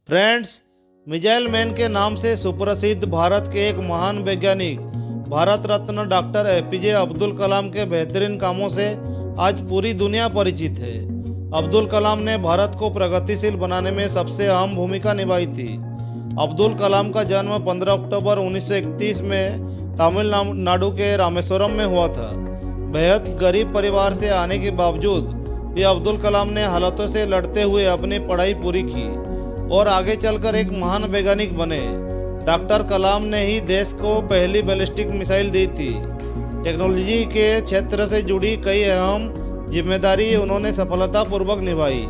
Friends, missile man के नाम से सुप्रसिद्ध भारत के एक महान वैज्ञानिक भारत रत्न डॉक्टर एपीजे अब्दुल कलाम के बेहतरीन कामों से आज पूरी दुनिया परिचित है। अब्दुल कलाम ने भारत को प्रगतिशील बनाने में सबसे अहम भूमिका निभाई थी। अब्दुल कलाम का जन्म 15 अक्टूबर 1931 में तमिलनाडु के रामेश्वरम में हुआ था। बेहद गरीब परिवार से आने के बावजूद भी अब्दुल कलाम ने हालातों से लड़ते हुए अपनी पढ़ाई पूरी की और आगे चलकर एक महान वैज्ञानिक बने। डॉक्टर कलाम ने ही देश को पहली बैलिस्टिक मिसाइल दी थी। टेक्नोलॉजी के क्षेत्र से जुड़ी कई अहम जिम्मेदारी उन्होंने सफलतापूर्वक निभाई।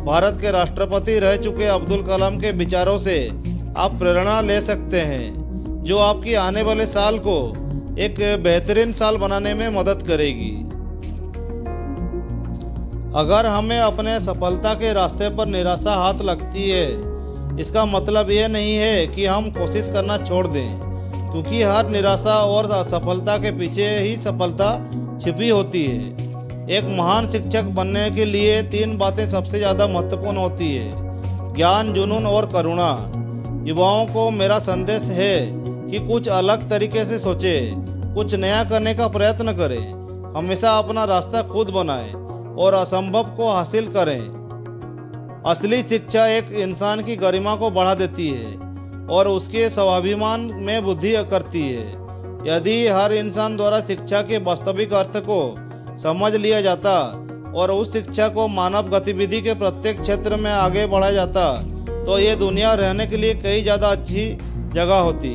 भारत के राष्ट्रपति रह चुके अब्दुल कलाम के विचारों से आप प्रेरणा ले सकते हैं, जो आपकी आने वाले साल को एक बेहतरीन साल बनाने में मदद करेगी। अगर हमें अपने सफलता के रास्ते पर निराशा हाथ लगती है, इसका मतलब यह नहीं है कि हम कोशिश करना छोड़ दें, क्योंकि हर निराशा और असफलता के पीछे ही सफलता छिपी होती है। एक महान शिक्षक बनने के लिए 3 बातें सबसे ज़्यादा महत्वपूर्ण होती है: ज्ञान, जुनून और करुणा। युवाओं को मेरा संदेश है कि कुछ अलग तरीके से सोचें, कुछ नया करने का प्रयत्न करें, हमेशा अपना रास्ता खुद बनाएं और असंभव को हासिल करें। असली शिक्षा एक इंसान की गरिमा को बढ़ा देती है और उसके स्वाभिमान में वृद्धि करती है। यदि हर इंसान द्वारा शिक्षा के वास्तविक अर्थ को समझ लिया जाता और उस शिक्षा को मानव गतिविधि के प्रत्येक क्षेत्र में आगे बढ़ाया जाता, तो ये दुनिया रहने के लिए कई ज़्यादा अच्छी जगह होती।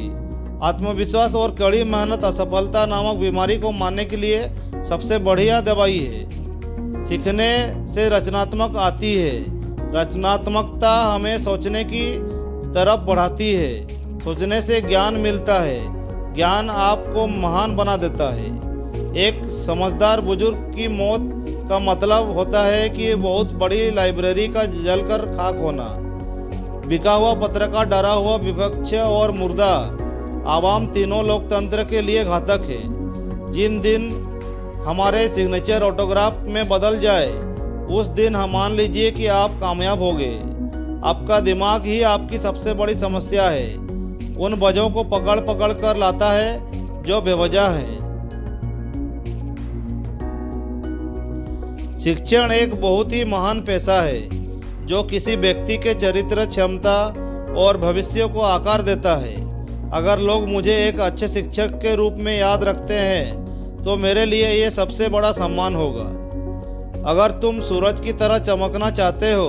आत्मविश्वास और कड़ी मेहनत असफलता नामक बीमारी को मारने के लिए सबसे बढ़िया दवाई है। सीखने से रचनात्मक आती है। रचनात्मकता हमें सोचने की तरफ बढ़ाती है। सोचने से ज्ञान मिलता है। ज्ञान आपको महान बना देता है। एक समझदार बुजुर्ग की मौत का मतलब होता है कि बहुत बड़ी लाइब्रेरी का जलकर खाक होना। बिका हुआ पत्रकार, डरा हुआ विपक्ष और मुर्दा आवाम तीनों लोकतंत्र के लिए घातक है। जिन दिन हमारे सिग्नेचर ऑटोग्राफ में बदल जाए, उस दिन हम मान लीजिए कि आप कामयाब हो गए। आपका दिमाग ही आपकी सबसे बड़ी समस्या है। उन वजहों को पकड़ पकड़ कर लाता है जो बेवजह है। शिक्षण एक बहुत ही महान पेशा है, जो किसी व्यक्ति के चरित्र, क्षमता और भविष्य को आकार देता है। अगर लोग मुझे एक अच्छे शिक्षक के रूप में याद रखते हैं, तो मेरे लिए ये सबसे बड़ा सम्मान होगा। अगर तुम सूरज की तरह चमकना चाहते हो,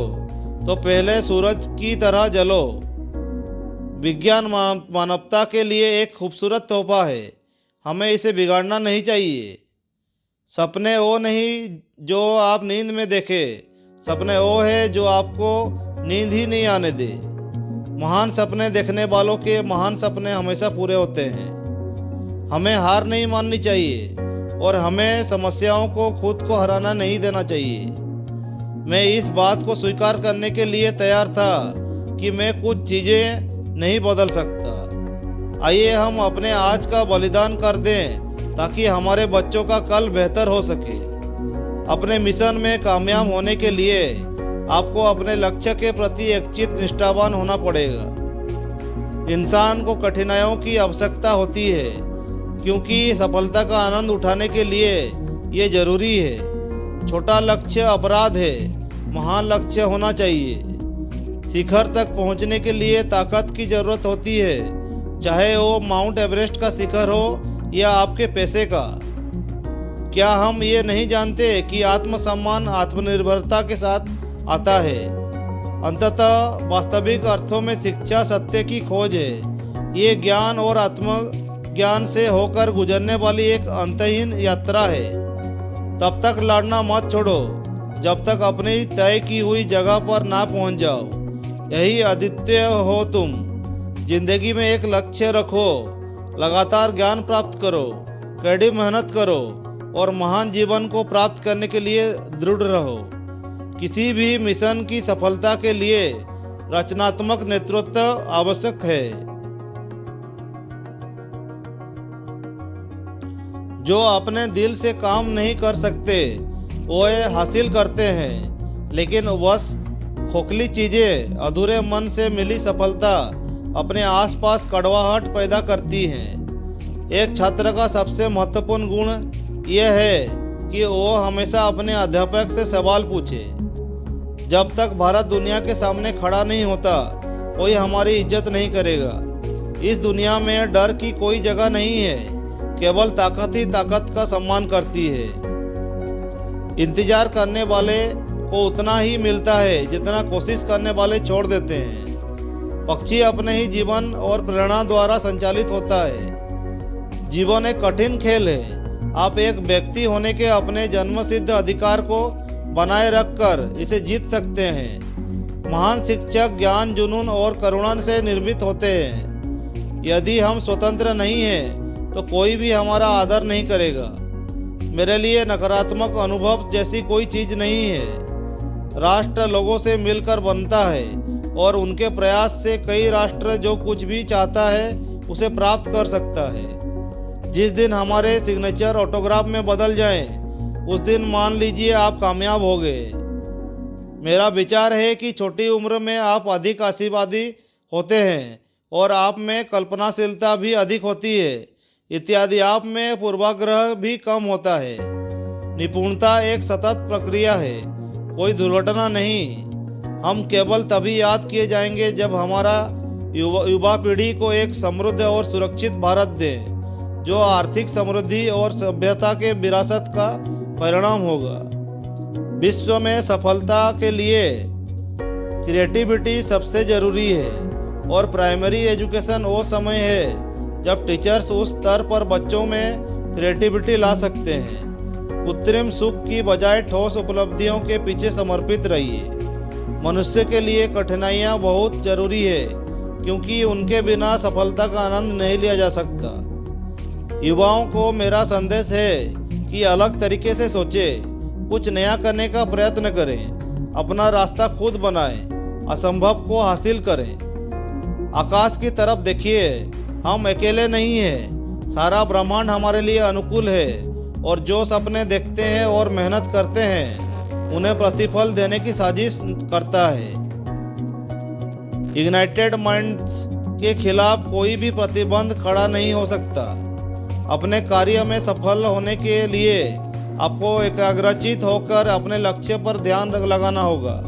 तो पहले सूरज की तरह जलो। विज्ञान मानवता के लिए एक खूबसूरत तोहफा है। हमें इसे बिगाड़ना नहीं चाहिए। सपने वो नहीं जो आप नींद में देखें, सपने वो है जो आपको नींद ही नहीं आने दे। महान सपने देखने वालों के महान सपने हमेशा पूरे होते हैं। हमें हार नहीं माननी चाहिए और हमें समस्याओं को खुद को हराना नहीं देना चाहिए। मैं इस बात को स्वीकार करने के लिए तैयार था कि मैं कुछ चीज़ें नहीं बदल सकता। आइए हम अपने आज का बलिदान कर दें, ताकि हमारे बच्चों का कल बेहतर हो सके। अपने मिशन में कामयाब होने के लिए आपको अपने लक्ष्य के प्रति एक चित निष्ठावान होना पड़ेगा। इंसान को कठिनाइयों की आवश्यकता होती है, क्योंकि सफलता का आनंद उठाने के लिए ये जरूरी है। छोटा लक्ष्य अपराध है, महान लक्ष्य होना चाहिए। शिखर तक पहुंचने के लिए ताकत की जरूरत होती है, चाहे वो माउंट एवरेस्ट का शिखर हो या आपके पैसे का। क्या हम ये नहीं जानते कि आत्मसम्मान आत्मनिर्भरता के साथ आता है? अंततः वास्तविक अर्थों में शिक्षा सत्य की खोज है। ये ज्ञान और आत्मज्ञान से होकर गुजरने वाली एक अंतहीन यात्रा है। तब तक लड़ना मत छोड़ो, जब तक अपनी तय की हुई जगह पर ना पहुंच जाओ। यही अद्वितीय हो तुम। जिंदगी में एक लक्ष्य रखो, लगातार ज्ञान प्राप्त करो, कड़ी मेहनत करो और महान जीवन को प्राप्त करने के लिए दृढ़ रहो। किसी भी मिशन की सफलता के लिए रचनात्मक नेतृत्व आवश्यक है। जो अपने दिल से काम नहीं कर सकते, वो हासिल करते हैं, लेकिन बस खोखली चीजें, अधूरे मन से मिली सफलता अपने आसपास कड़वाहट पैदा करती हैं। एक छात्र का सबसे महत्वपूर्ण गुण यह है कि वो हमेशा अपने अध्यापक से सवाल पूछे। जब तक भारत दुनिया के सामने खड़ा नहीं होता, कोई हमारी इज्जत नहीं करेगा। इस दुनिया में डर की कोई जगह नहीं है, केवल ताकत ही ताकत का सम्मान करती है। इंतजार करने वाले को उतना ही मिलता है जितना कोशिश करने वाले छोड़ देते हैं। पक्षी अपने ही जीवन और प्रेरणा द्वारा संचालित होता है। जीवन एक कठिन खेल है। आप एक व्यक्ति होने के अपने जन्मसिद्ध अधिकार को बनाए रखकर इसे जीत सकते हैं। महान शिक्षक ज्ञान, जुनून और करुणा से निर्मित होते हैं। यदि हम स्वतंत्र नहीं हैं तो कोई भी हमारा आदर नहीं करेगा। मेरे लिए नकारात्मक अनुभव जैसी कोई चीज नहीं है। राष्ट्र लोगों से मिलकर बनता है और उनके प्रयास से कई राष्ट्र जो कुछ भी चाहता है उसे प्राप्त कर सकता है। जिस दिन हमारे सिग्नेचर ऑटोग्राफ में बदल जाएं, उस दिन मान लीजिए आप कामयाब हो गए। मेरा विचार है कि छोटी उम्र में आप अधिक आशावादी होते हैं और आप में कल्पनाशीलता भी अधिक होती है इत्यादि। आप में पूर्वाग्रह भी कम होता है। निपुणता एक सतत प्रक्रिया है, कोई दुर्घटना नहीं। हम केवल तभी याद किए जाएंगे जब हमारा युवा पीढ़ी को एक समृद्ध और सुरक्षित भारत दें, जो आर्थिक समृद्धि और सभ्यता के विरासत का परिणाम होगा। विश्व में सफलता के लिए क्रिएटिविटी सबसे जरूरी है और प्राइमरी एजुकेशन वो समय है जब टीचर्स उस स्तर पर बच्चों में क्रिएटिविटी ला सकते हैं। कृत्रिम सुख की बजाय ठोस उपलब्धियों के पीछे समर्पित रहिए। मनुष्य के लिए कठिनाइयाँ बहुत जरूरी है, क्योंकि उनके बिना सफलता का आनंद नहीं लिया जा सकता। युवाओं को मेरा संदेश है कि अलग तरीके से सोचें, कुछ नया करने का प्रयत्न करें, अपना रास्ता खुद बनाएं, असंभव को हासिल करें। आकाश की तरफ देखिए, हम अकेले नहीं हैं। सारा ब्रह्मांड हमारे लिए अनुकूल है और जो सपने देखते हैं और मेहनत करते हैं उन्हें प्रतिफल देने की साजिश करता है। इग्नाइटेड माइंड्स के खिलाफ कोई भी प्रतिबंध खड़ा नहीं हो सकता। अपने कार्य में सफल होने के लिए आपको एकाग्रचित होकर अपने लक्ष्य पर ध्यान लगाना होगा।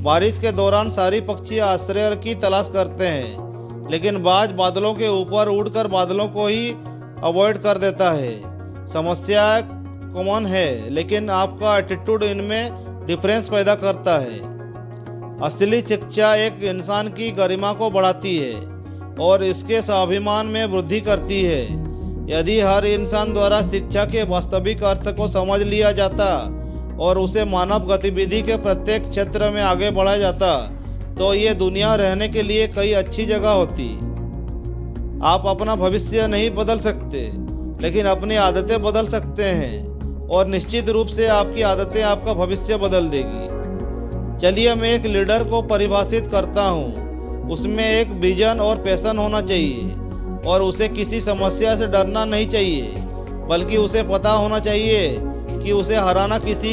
बारिश के दौरान सारी पक्षी आश्रय की तलाश करते हैं, लेकिन बाज बादलों के ऊपर उड़कर बादलों को ही अवॉइड कर देता है। समस्या कॉमन है, लेकिन आपका एटीट्यूड इनमें डिफरेंस पैदा करता है। असली शिक्षा एक इंसान की गरिमा को बढ़ाती है और इसके स्वाभिमान में वृद्धि करती है। यदि हर इंसान द्वारा शिक्षा के वास्तविक अर्थ को समझ लिया जाता और उसे मानव गतिविधि के प्रत्येक क्षेत्र में आगे बढ़ाया जाता, तो ये दुनिया रहने के लिए कई अच्छी जगह होती। आप अपना भविष्य नहीं बदल सकते, लेकिन अपनी आदतें बदल सकते हैं और निश्चित रूप से आपकी आदतें आपका भविष्य बदल देगी। चलिए मैं एक लीडर को परिभाषित करता हूँ। उसमें एक विजन और पैशन होना चाहिए और उसे किसी समस्या से डरना नहीं चाहिए, बल्कि उसे पता होना चाहिए कि उसे हराना किसी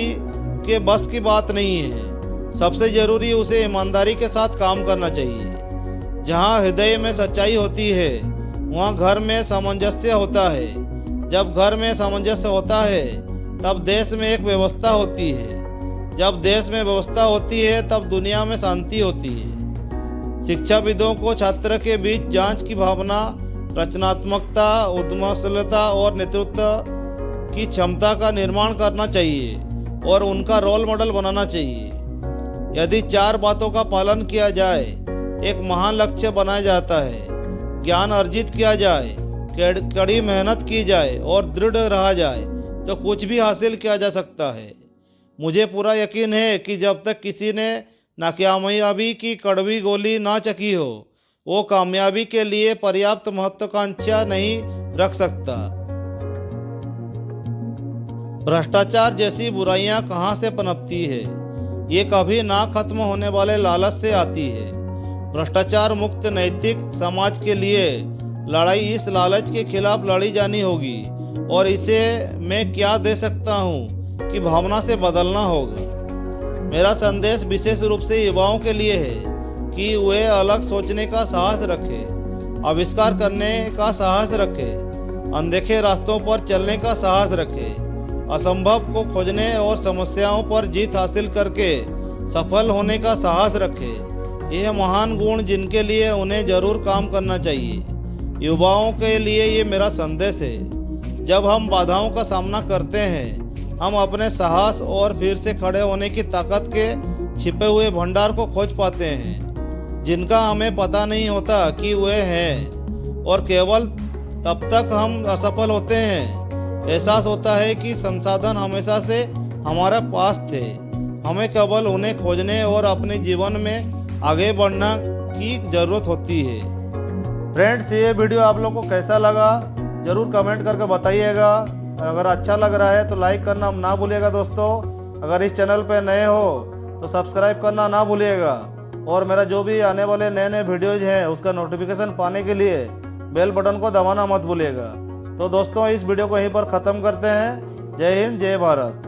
के बस की बात नहीं है। सबसे जरूरी उसे ईमानदारी के साथ काम करना चाहिए। जहाँ हृदय में सच्चाई होती है वहाँ घर में सामंजस्य होता है। जब घर में सामंजस्य होता है तब देश में एक व्यवस्था होती है। जब देश में व्यवस्था होती है तब दुनिया में शांति होती है। शिक्षाविदों को छात्र के बीच जांच की भावना, रचनात्मकता, उद्यमशीलता और नेतृत्व की क्षमता का निर्माण करना चाहिए और उनका रोल मॉडल बनाना चाहिए। यदि 4 बातों का पालन किया जाए, एक महान लक्ष्य बनाया जाता है, ज्ञान अर्जित किया जाए, कड़ी मेहनत की जाए और दृढ़ रहा जाए, तो कुछ भी हासिल किया जा सकता है। मुझे पूरा यकीन है कि जब तक किसी ने नाकामयाबी की कड़वी गोली ना चखी हो, वो कामयाबी के लिए पर्याप्त महत्वाकांक्षा नहीं रख सकता। भ्रष्टाचार जैसी बुराइयां कहाँ से पनपती है? ये कभी ना खत्म होने वाले लालच से आती है। भ्रष्टाचार मुक्त नैतिक समाज के लिए लड़ाई इस लालच के खिलाफ लड़ी जानी होगी और इसे मैं क्या दे सकता हूँ कि भावना से बदलना होगा। मेरा संदेश विशेष रूप से युवाओं के लिए है कि वे अलग सोचने का साहस रखें, आविष्कार करने का साहस रखें, अनदेखे रास्तों पर चलने का साहस रखें, असंभव को खोजने और समस्याओं पर जीत हासिल करके सफल होने का साहस रखें। यह महान गुण जिनके लिए उन्हें जरूर काम करना चाहिए। युवाओं के लिए ये मेरा संदेश है। जब हम बाधाओं का सामना करते हैं, हम अपने साहस और फिर से खड़े होने की ताकत के छिपे हुए भंडार को खोज पाते हैं, जिनका हमें पता नहीं होता कि वे हैं। और केवल तब तक हम असफल होते हैं, एहसास होता है कि संसाधन हमेशा से हमारे पास थे, हमें केवल उन्हें खोजने और अपने जीवन में आगे बढ़ना की ज़रूरत होती है। फ्रेंड्स, ये वीडियो आप लोग को कैसा लगा ज़रूर कमेंट करके बताइएगा। अगर अच्छा लग रहा है तो लाइक करना ना भूलिएगा दोस्तों। अगर इस चैनल पे नए हो तो सब्सक्राइब करना ना भूलिएगा। और मेरा जो भी आने वाले नए नए वीडियोज़ हैं उसका नोटिफिकेशन पाने के लिए बेल बटन को दबाना मत भूलिएगा। तो दोस्तों, इस वीडियो को यहीं पर ख़त्म करते हैं। जय हिंद, जय भारत।